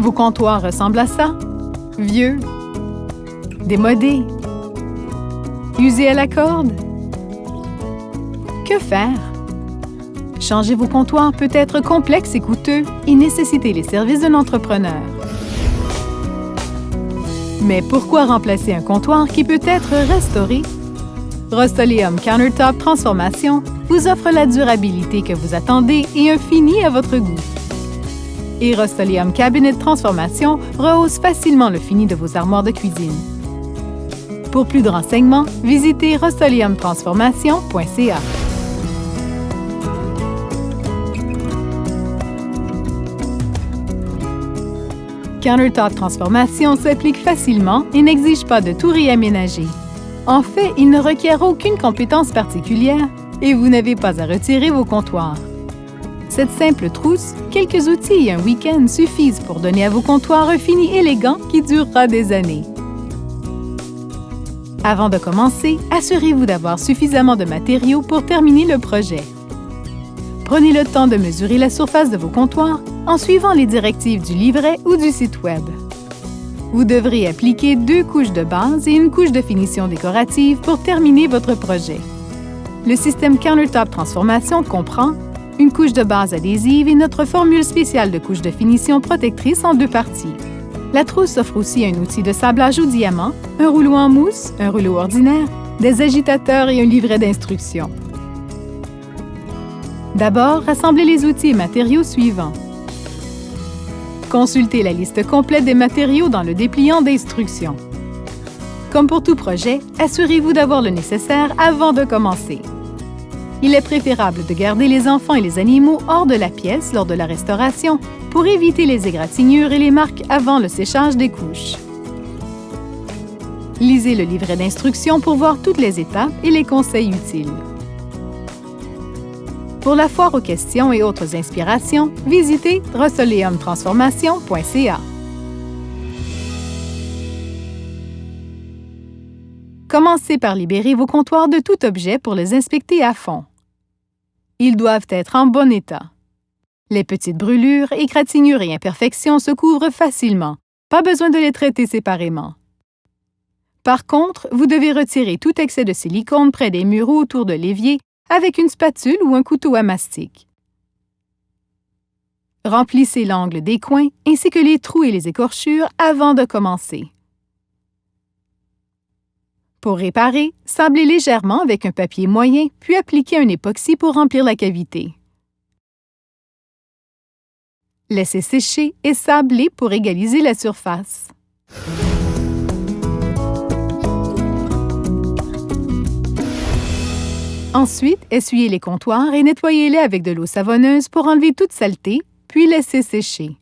Vos comptoirs ressemblent à ça? Vieux, démodés, usés à la corde? Que faire? Changer vos comptoirs peut être complexe et coûteux et nécessiter les services d'un entrepreneur. Mais pourquoi remplacer un comptoir qui peut être restauré? Rust-Oleum Countertop Transformation vous offre la durabilité que vous attendez et un fini à votre goût. Et Rust-Oleum Cabinet Transformation rehausse facilement le fini de vos armoires de cuisine. Pour plus de renseignements, visitez rustoleumtransformation.ca. Countertop Transformation s'applique facilement et n'exige pas de tout réaménager. En fait, il ne requiert aucune compétence particulière et vous n'avez pas à retirer vos comptoirs. Cette simple trousse, quelques outils et un week-end suffisent pour donner à vos comptoirs un fini élégant qui durera des années. Avant de commencer, assurez-vous d'avoir suffisamment de matériaux pour terminer le projet. Prenez le temps de mesurer la surface de vos comptoirs en suivant les directives du livret ou du site Web. Vous devrez appliquer 2 couches de base et une couche de finition décorative pour terminer votre projet. Le système Countertop Transformation comprend une couche de base adhésive et notre formule spéciale de couche de finition protectrice en 2 parties. La trousse offre aussi un outil de sablage au diamant, un rouleau en mousse, un rouleau ordinaire, des agitateurs et un livret d'instructions. D'abord, rassemblez les outils et matériaux suivants. Consultez la liste complète des matériaux dans le dépliant d'instructions. Comme pour tout projet, assurez-vous d'avoir le nécessaire avant de commencer. Il est préférable de garder les enfants et les animaux hors de la pièce lors de la restauration pour éviter les égratignures et les marques avant le séchage des couches. Lisez le livret d'instructions pour voir toutes les étapes et les conseils utiles. Pour la foire aux questions et autres inspirations, visitez rustoleumtransformation.ca. Commencez par libérer vos comptoirs de tout objet pour les inspecter à fond. Ils doivent être en bon état. Les petites brûlures, égratignures et imperfections se couvrent facilement. Pas besoin de les traiter séparément. Par contre, vous devez retirer tout excès de silicone près des murs ou autour de l'évier avec une spatule ou un couteau à mastic. Remplissez l'angle des coins ainsi que les trous et les écorchures avant de commencer. Pour réparer, sablez légèrement avec un papier moyen, puis appliquez un époxy pour remplir la cavité. Laissez sécher et sablez pour égaliser la surface. Ensuite, essuyez les comptoirs et nettoyez-les avec de l'eau savonneuse pour enlever toute saleté, puis laissez sécher.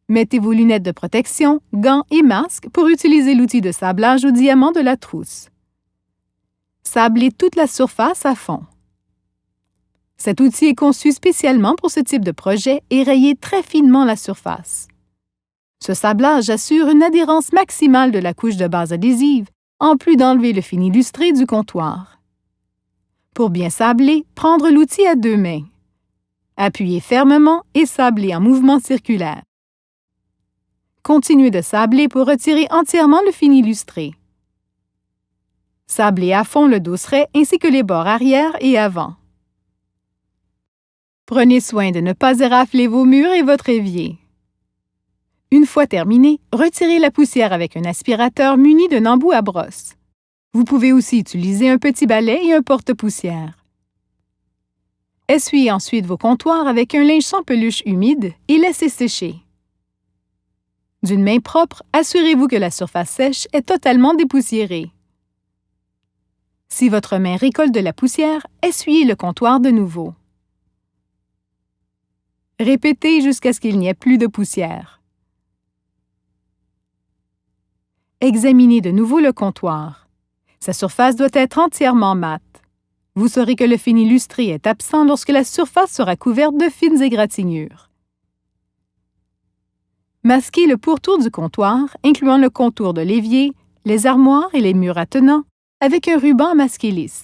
Mettez vos lunettes de protection, gants et masques pour utiliser l'outil de sablage au diamant de la trousse. Sablez toute la surface à fond. Cet outil est conçu spécialement pour ce type de projet et rayez très finement la surface. Ce sablage assure une adhérence maximale de la couche de base adhésive, en plus d'enlever le fini lustré du comptoir. Pour bien sabler, prendre l'outil à 2 mains. Appuyez fermement et sablez en mouvement circulaire. Continuez de sabler pour retirer entièrement le fini lustré. Sablez à fond le dosseret ainsi que les bords arrière et avant. Prenez soin de ne pas érafler vos murs et votre évier. Une fois terminé, retirez la poussière avec un aspirateur muni d'un embout à brosse. Vous pouvez aussi utiliser un petit balai et un porte-poussière. Essuyez ensuite vos comptoirs avec un linge sans peluche humide et laissez sécher. D'une main propre, assurez-vous que la surface sèche est totalement dépoussiérée. Si votre main récolte de la poussière, essuyez le comptoir de nouveau. Répétez jusqu'à ce qu'il n'y ait plus de poussière. Examinez de nouveau le comptoir. Sa surface doit être entièrement mate. Vous saurez que le fini lustré est absent lorsque la surface sera couverte de fines égratignures. Masquez le pourtour du comptoir, incluant le contour de l'évier, les armoires et les murs attenants, avec un ruban à masquer lisse.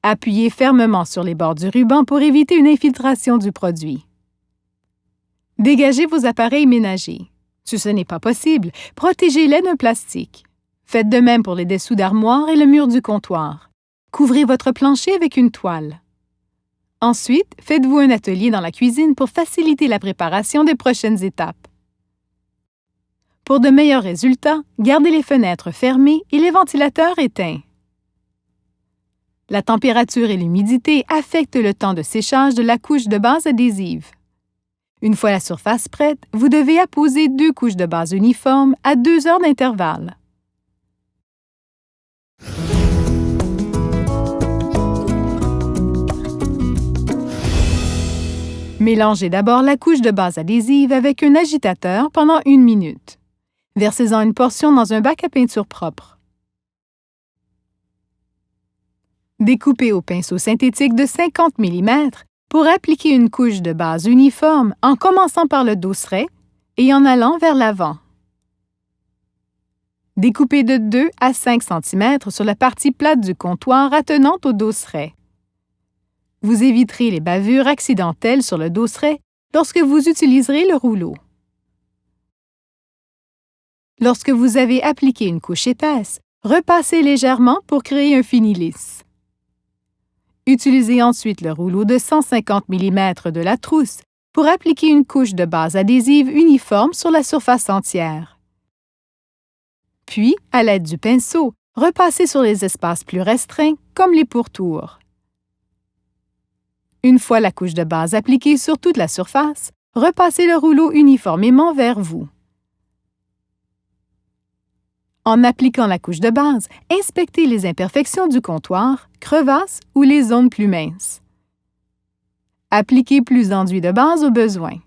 Appuyez fermement sur les bords du ruban pour éviter une infiltration du produit. Dégagez vos appareils ménagers. Si ce n'est pas possible, protégez-les d'un plastique. Faites de même pour les dessous d'armoire et le mur du comptoir. Couvrez votre plancher avec une toile. Ensuite, faites-vous un atelier dans la cuisine pour faciliter la préparation des prochaines étapes. Pour de meilleurs résultats, gardez les fenêtres fermées et les ventilateurs éteints. La température et l'humidité affectent le temps de séchage de la couche de base adhésive. Une fois la surface prête, vous devez apposer 2 couches de base uniformes à 2 heures d'intervalle. Mélangez d'abord la couche de base adhésive avec un agitateur pendant 1 minute. Versez-en une portion dans un bac à peinture propre. Découpez au pinceau synthétique de 50 mm pour appliquer une couche de base uniforme en commençant par le dosseret et en allant vers l'avant. Découpez de 2 à 5 cm sur la partie plate du comptoir attenante au dosseret. Vous éviterez les bavures accidentelles sur le dosseret lorsque vous utiliserez le rouleau. Lorsque vous avez appliqué une couche épaisse, repassez légèrement pour créer un fini lisse. Utilisez ensuite le rouleau de 150 mm de la trousse pour appliquer une couche de base adhésive uniforme sur la surface entière. Puis, à l'aide du pinceau, repassez sur les espaces plus restreints, comme les pourtours. Une fois la couche de base appliquée sur toute la surface, repassez le rouleau uniformément vers vous. En appliquant la couche de base, inspectez les imperfections du comptoir, crevasses ou les zones plus minces. Appliquez plus d'enduit de base au besoin.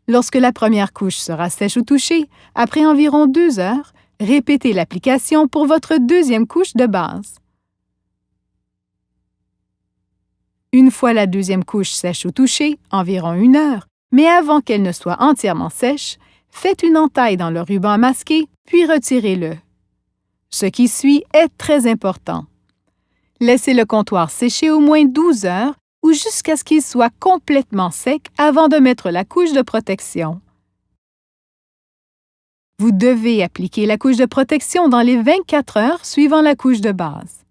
Lorsque la première couche sera sèche au toucher, après environ 2 heures, répétez l'application pour votre deuxième couche de base. Une fois la deuxième couche sèche au toucher, environ 1 heure, mais avant qu'elle ne soit entièrement sèche, faites une entaille dans le ruban à masquer, puis retirez-le. Ce qui suit est très important. Laissez le comptoir sécher au moins 12 heures ou jusqu'à ce qu'il soit complètement sec avant de mettre la couche de protection. Vous devez appliquer la couche de protection dans les 24 heures suivant la couche de base.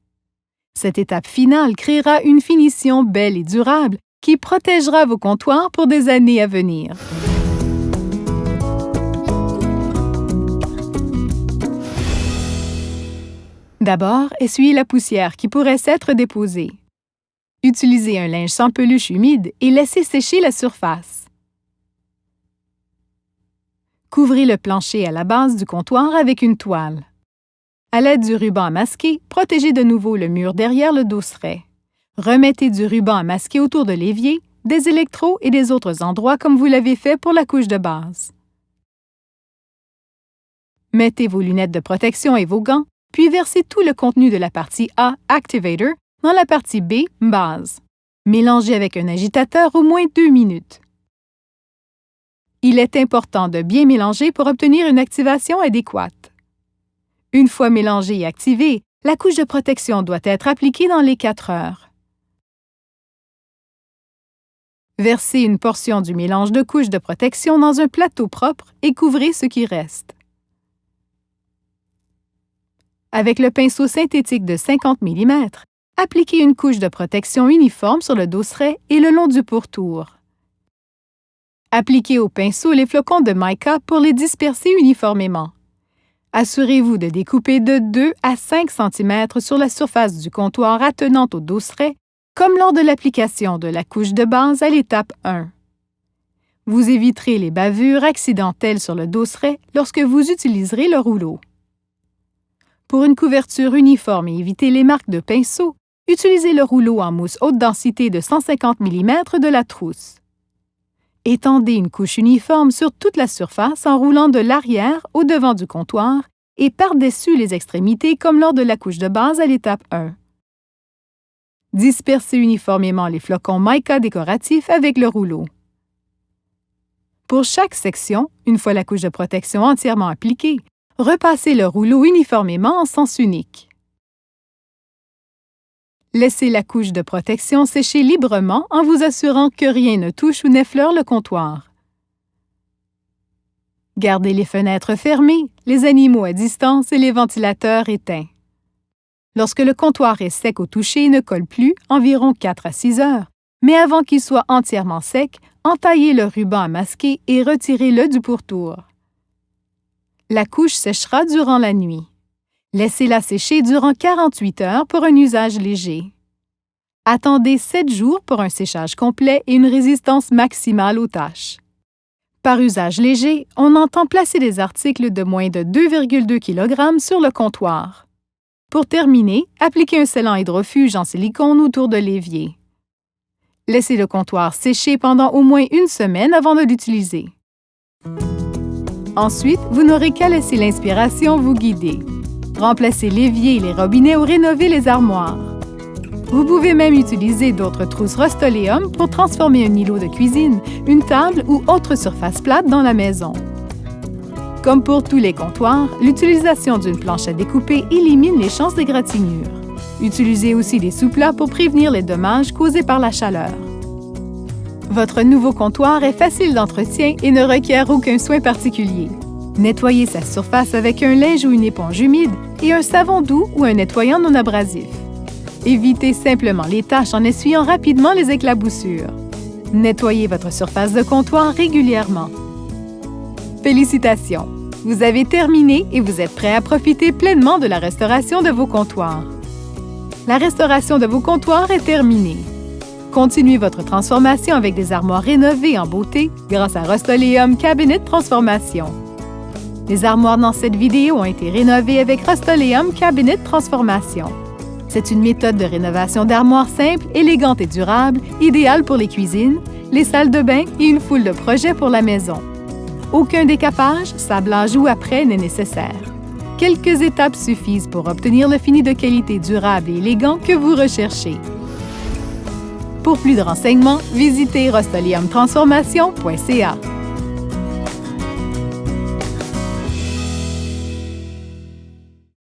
Cette étape finale créera une finition belle et durable qui protégera vos comptoirs pour des années à venir. D'abord, essuyez la poussière qui pourrait s'être déposée. Utilisez un linge sans peluche humide et laissez sécher la surface. Couvrez le plancher à la base du comptoir avec une toile. À l'aide du ruban à masquer, protégez de nouveau le mur derrière le dosseret. Remettez du ruban à masquer autour de l'évier, des électrodes et des autres endroits comme vous l'avez fait pour la couche de base. Mettez vos lunettes de protection et vos gants, puis versez tout le contenu de la partie A, Activator, dans la partie B, Base. Mélangez avec un agitateur au moins 2 minutes. Il est important de bien mélanger pour obtenir une activation adéquate. Une fois mélangé et activé, la couche de protection doit être appliquée dans les 4 heures. Versez une portion du mélange de couches de protection dans un plateau propre et couvrez ce qui reste. Avec le pinceau synthétique de 50 mm, appliquez une couche de protection uniforme sur le dosseret et le long du pourtour. Appliquez au pinceau les flocons de mica pour les disperser uniformément. Assurez-vous de découper de 2 à 5 cm sur la surface du comptoir attenante au dosseret, comme lors de l'application de la couche de base à l'étape 1. Vous éviterez les bavures accidentelles sur le dosseret lorsque vous utiliserez le rouleau. Pour une couverture uniforme et éviter les marques de pinceau, utilisez le rouleau en mousse haute densité de 150 mm de la trousse. Étendez une couche uniforme sur toute la surface en roulant de l'arrière au devant du comptoir et par-dessus les extrémités comme lors de la couche de base à l'étape 1. Dispersez uniformément les flocons mica décoratifs avec le rouleau. Pour chaque section, une fois la couche de protection entièrement appliquée, repassez le rouleau uniformément en sens unique. Laissez la couche de protection sécher librement en vous assurant que rien ne touche ou n'effleure le comptoir. Gardez les fenêtres fermées, les animaux à distance et les ventilateurs éteints. Lorsque le comptoir est sec au toucher et ne colle plus, environ 4 à 6 heures, mais avant qu'il soit entièrement sec, entaillez le ruban à masquer et retirez-le du pourtour. La couche séchera durant la nuit. Laissez-la sécher durant 48 heures pour un usage léger. Attendez 7 jours pour un séchage complet et une résistance maximale aux taches. Par usage léger, on entend placer des articles de moins de 2,2 kg sur le comptoir. Pour terminer, appliquez un scellant hydrofuge en silicone autour de l'évier. Laissez le comptoir sécher pendant au moins une semaine avant de l'utiliser. Ensuite, vous n'aurez qu'à laisser l'inspiration vous guider. Remplacez l'évier et les robinets ou rénovez les armoires. Vous pouvez même utiliser d'autres trousses Rust-Oleum pour transformer un îlot de cuisine, une table ou autre surface plate dans la maison. Comme pour tous les comptoirs, l'utilisation d'une planche à découper élimine les chances d'égratignure. Utilisez aussi des sous-plats pour prévenir les dommages causés par la chaleur. Votre nouveau comptoir est facile d'entretien et ne requiert aucun soin particulier. Nettoyez sa surface avec un linge ou une éponge humide et un savon doux ou un nettoyant non abrasif. Évitez simplement les taches en essuyant rapidement les éclaboussures. Nettoyez votre surface de comptoir régulièrement. Félicitations! Vous avez terminé et vous êtes prêt à profiter pleinement de la restauration de vos comptoirs. La restauration de vos comptoirs est terminée. Continuez votre transformation avec des armoires rénovées en beauté grâce à Rust-Oleum Cabinet Transformation. Les armoires dans cette vidéo ont été rénovées avec Rust-Oleum Cabinet Transformation. C'est une méthode de rénovation d'armoires simple, élégante et durable, idéale pour les cuisines, les salles de bain et une foule de projets pour la maison. Aucun décapage, sablage ou apprêt n'est nécessaire. Quelques étapes suffisent pour obtenir le fini de qualité durable et élégant que vous recherchez. Pour plus de renseignements, visitez rustoleumtransformation.ca.